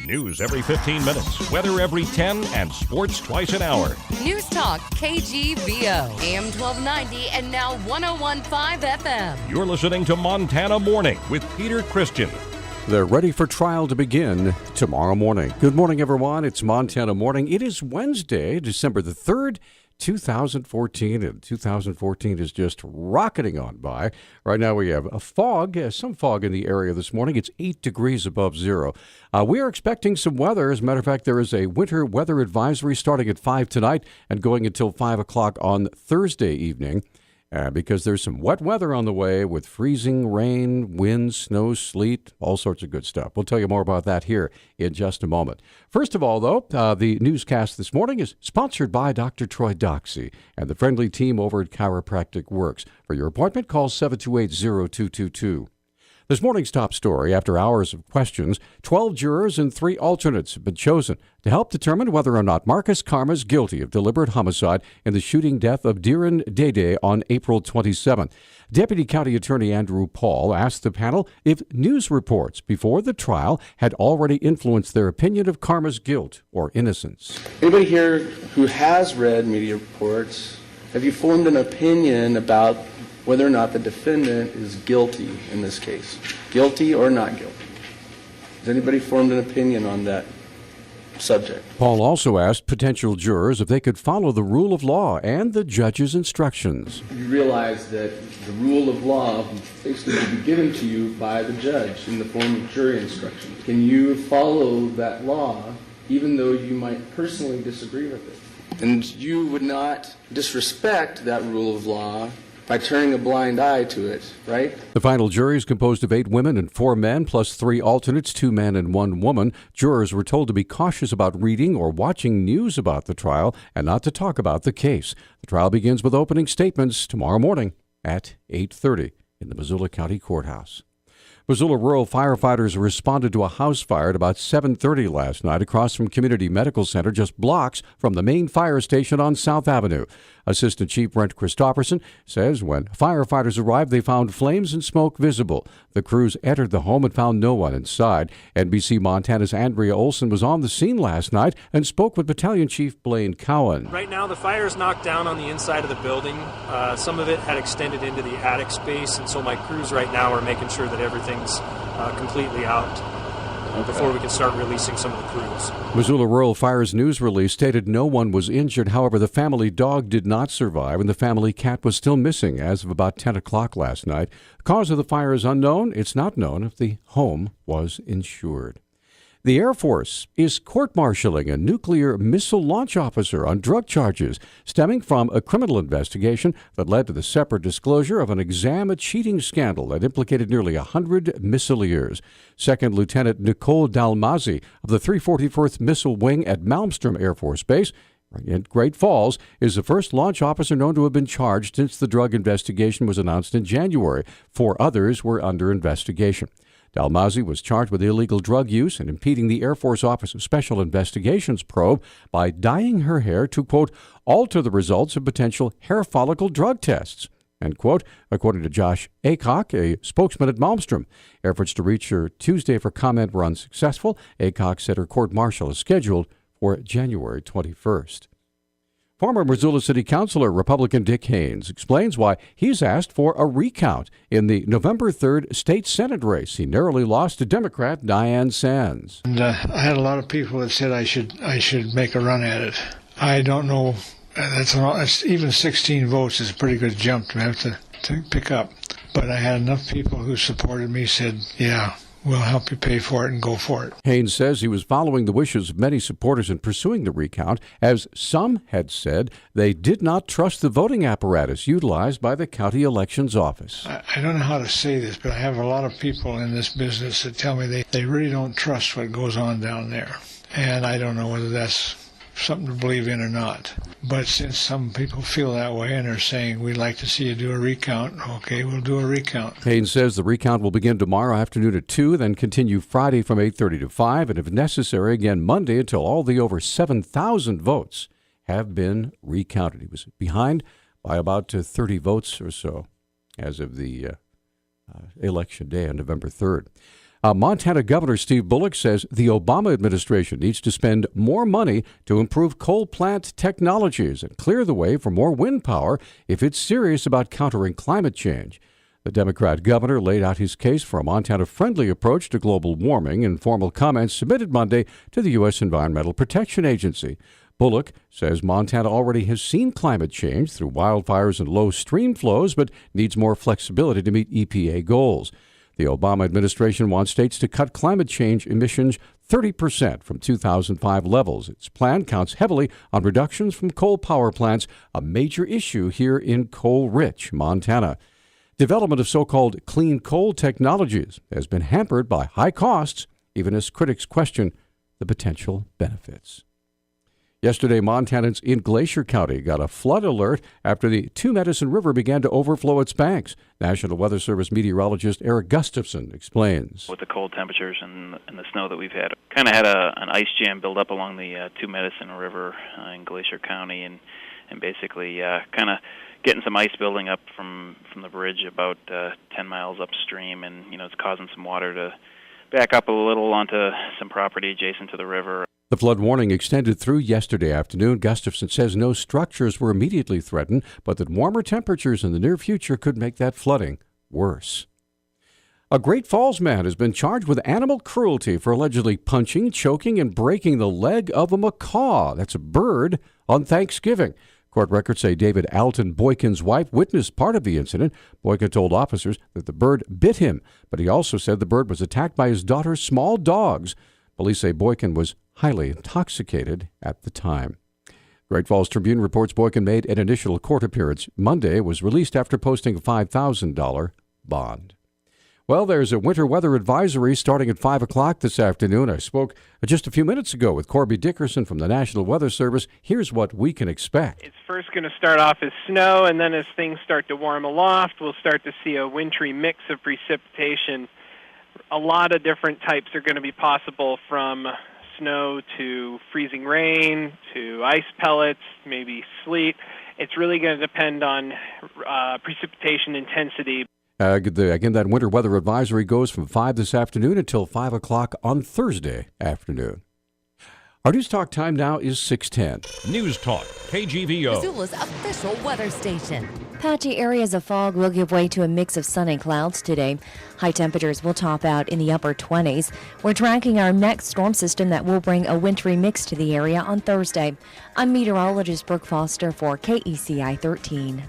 News every 15 minutes, weather every 10, and sports twice an hour. Newstalk KGVO, AM 1290 and now 101.5 FM. You're listening to Montana Morning with Peter Christian. They're ready for trial to begin tomorrow morning. Good morning, everyone. It's Montana Morning. It is Wednesday, December the 3rd, 2014, and 2014 is just rocketing on by. Right now we have a fog, some fog in the area this morning. It's 8 degrees above zero. We are expecting some weather. As a matter of fact, there is a winter weather advisory starting at 5 tonight and going until 5 o'clock on Thursday evening. Because there's some wet weather on the way with freezing rain, wind, snow, sleet, all sorts of good stuff. We'll tell you more about that here in just a moment. First of all, though, the newscast this morning is sponsored by Dr. Troy Doxey and the friendly team over at Chiropractic Works. For your appointment, call 728-0222. This morning's top story, after hours of questions, 12 jurors and 3 alternates have been chosen to help determine whether or not Marcus Karma is guilty of deliberate homicide in the shooting death of Darren Dede on April 27th. Deputy County Attorney Andrew Paul asked the panel if news reports before the trial had already influenced their opinion of Karma's guilt or innocence. Anybody here who has read media reports, have you formed an opinion about whether or not the defendant is guilty in this case? Guilty or not guilty? Has anybody formed an opinion on that subject? Paul also asked potential jurors if they could follow the rule of law and the judge's instructions. You realize that the rule of law basically will be given to you by the judge in the form of jury instructions. Can you follow that law even though you might personally disagree with it? And you would not disrespect that rule of law by turning a blind eye to it, right? The final jury is composed of 8 women and 4 men, plus 3 alternates, 2 men and 1 woman. Jurors were told to be cautious about reading or watching news about the trial and not to talk about the case. The trial begins with opening statements tomorrow morning at 8:30 in the Missoula County Courthouse. Missoula rural firefighters responded to a house fire at about 7:30 last night across from Community Medical Center, just blocks from the main fire station on South Avenue. Assistant Chief Brent Christopherson says when firefighters arrived, they found flames and smoke visible. The crews entered the home and found no one inside. NBC Montana's Andrea Olson was on the scene last night and spoke with Battalion Chief Blaine Cowan. Right now, the fire is knocked down on the inside of the building. Some of it had extended into the attic space, and so my crews right now are making sure that everything's completely out before we can start releasing some of the crews. Missoula Rural Fire's news release stated no one was injured. However, the family dog did not survive, and the family cat was still missing as of about 10 o'clock last night. The cause of the fire is unknown. It's not known if the home was insured. The Air Force is court-martialing a nuclear missile launch officer on drug charges stemming from a criminal investigation that led to the separate disclosure of an exam cheating scandal that implicated nearly 100 missileers. Second Lieutenant Nicole Dalmazzi of the 344th Missile Wing at Malmstrom Air Force Base in Great Falls is the first launch officer known to have been charged since the drug investigation was announced in January. 4 others were under investigation. Dalmazzi was charged with illegal drug use and impeding the Air Force Office of Special Investigations probe by dyeing her hair to, quote, alter the results of potential hair follicle drug tests, end quote, according to Josh Aycock, a spokesman at Malmstrom. Efforts to reach her Tuesday for comment were unsuccessful. Aycock said her court-martial is scheduled for January 21st. Former Missoula City Councilor Republican Dick Haynes explains why he's asked for a recount in the November 3rd state Senate race. He narrowly lost to Democrat Diane Sands. And I had a lot of people that said I should make a run at it. I don't know. That's even 16 votes is a pretty good jump to have to pick up. But I had enough people who supported me said, yeah, we'll help you pay for it and go for it. Haynes says he was following the wishes of many supporters in pursuing the recount, as some had said they did not trust the voting apparatus utilized by the county elections office. I don't know how to say this, but I have a lot of people in this business that tell me they really don't trust what goes on down there. And I don't know whether that's something to believe in or not. But since some people feel that way and are saying, we'd like to see you do a recount, okay, we'll do a recount. Haynes says the recount will begin tomorrow afternoon at 2, then continue Friday from 8:30 to 5, and if necessary, again Monday until all the over 7,000 votes have been recounted. He was behind by about 30 votes or so as of the election day on November 3rd. Montana Governor Steve Bullock says the Obama administration needs to spend more money to improve coal plant technologies and clear the way for more wind power if it's serious about countering climate change. The Democrat governor laid out his case for a Montana-friendly approach to global warming in formal comments submitted Monday to the U.S. Environmental Protection Agency. Bullock says Montana already has seen climate change through wildfires and low stream flows, but needs more flexibility to meet EPA goals. The Obama administration wants states to cut climate change emissions 30% from 2005 levels. Its plan counts heavily on reductions from coal power plants, a major issue here in coal-rich Montana. Development of so-called clean coal technologies has been hampered by high costs, even as critics question the potential benefits. Yesterday, Montanans in Glacier County got a flood alert after the Two Medicine River began to overflow its banks. National Weather Service meteorologist Eric Gustafson explains. With the cold temperatures and the snow that we've had, kind of had an ice jam build up along the Two Medicine River in Glacier County, and basically kind of getting some ice building up from the bridge about 10 miles upstream, and it's causing some water to back up a little onto some property adjacent to the river. The flood warning extended through yesterday afternoon. Gustafson says no structures were immediately threatened, but that warmer temperatures in the near future could make that flooding worse. A Great Falls man has been charged with animal cruelty for allegedly punching, choking, and breaking the leg of a macaw, that's a bird, on Thanksgiving. Court records say David Alton Boykin's wife witnessed part of the incident. Boykin told officers that the bird bit him, but he also said the bird was attacked by his daughter's small dogs. Police say Boykin was highly intoxicated at the time. Great Falls Tribune reports Boykin made an initial court appearance Monday, was released after posting a $5,000 bond. Well, there's a winter weather advisory starting at 5 o'clock this afternoon. I spoke just a few minutes ago with Corby Dickerson from the National Weather Service. Here's what we can expect. It's first going to start off as snow, and then as things start to warm aloft, we'll start to see a wintry mix of precipitation. A lot of different types are going to be possible, from snow to freezing rain to ice pellets, maybe sleet. It's really going to depend on precipitation intensity. Again, that winter weather advisory goes from 5 this afternoon until 5 o'clock on Thursday afternoon. Our Newstalk time now is 6:10. Newstalk, KGVO. Missoula's official weather station. Patchy areas of fog will give way to a mix of sun and clouds today. High temperatures will top out in the upper 20s. We're tracking our next storm system that will bring a wintry mix to the area on Thursday. I'm meteorologist Brooke Foster for KECI 13.